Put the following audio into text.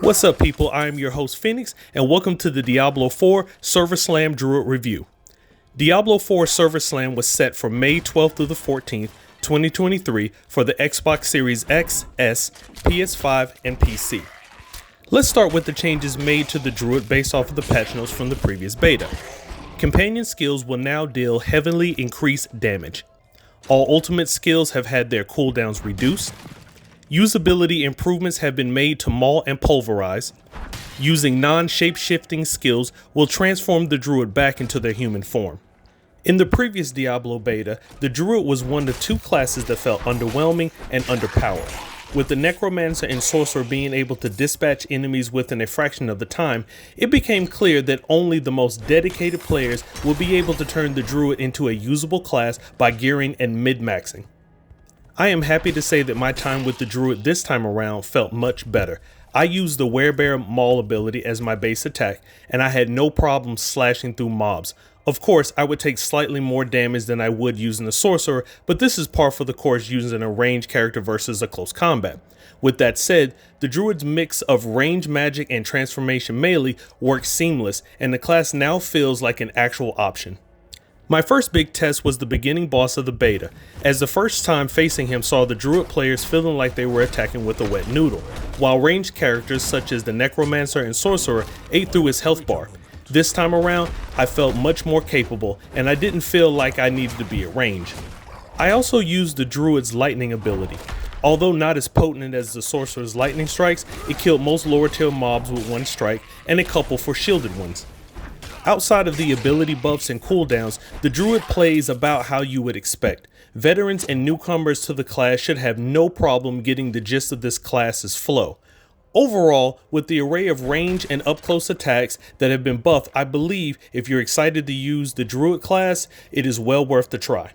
What's up, people? I am your host Phoenix, and welcome to the Diablo 4 Server Slam Druid review. Diablo 4 Server Slam was set for May 12th through the 14th, 2023 for the Xbox Series X, S, PS5, and PC. Let's start with the changes made to the Druid based off of the patch notes from the previous beta. Companion skills will now deal heavily increased damage. All ultimate skills have had their cooldowns reduced. Usability improvements have been made to maul and pulverize. Using non-shape-shifting skills will transform the Druid back into their human form. In the previous Diablo beta, the Druid was one of two classes that felt underwhelming and underpowered. With the Necromancer and Sorcerer being able to dispatch enemies within a fraction of the time, it became clear that only the most dedicated players will be able to turn the Druid into a usable class by gearing and mid-maxing. I am happy to say that my time with the Druid this time around felt much better. I used the Werebear Maul ability as my base attack, and I had no problem slashing through mobs. Of course, I would take slightly more damage than I would using the Sorcerer, but this is par for the course using a ranged character versus a close combat. With that said, the Druid's mix of range magic and transformation melee works seamless, and the class now feels like an actual option. My first big test was the beginning boss of the beta, as the first time facing him saw the Druid players feeling like they were attacking with a wet noodle, while ranged characters such as the Necromancer and Sorcerer ate through his health bar. This time around, I felt much more capable, and I didn't feel like I needed to be at range. I also used the Druid's lightning ability. Although not as potent as the Sorcerer's lightning strikes, it killed most lower tier mobs with one strike, and a couple for shielded ones. Outside of the ability buffs and cooldowns, the Druid plays about how you would expect. Veterans and newcomers to the class should have no problem getting the gist of this class's flow. Overall, with the array of range and up-close attacks that have been buffed, I believe if you're excited to use the Druid class, it is well worth the try.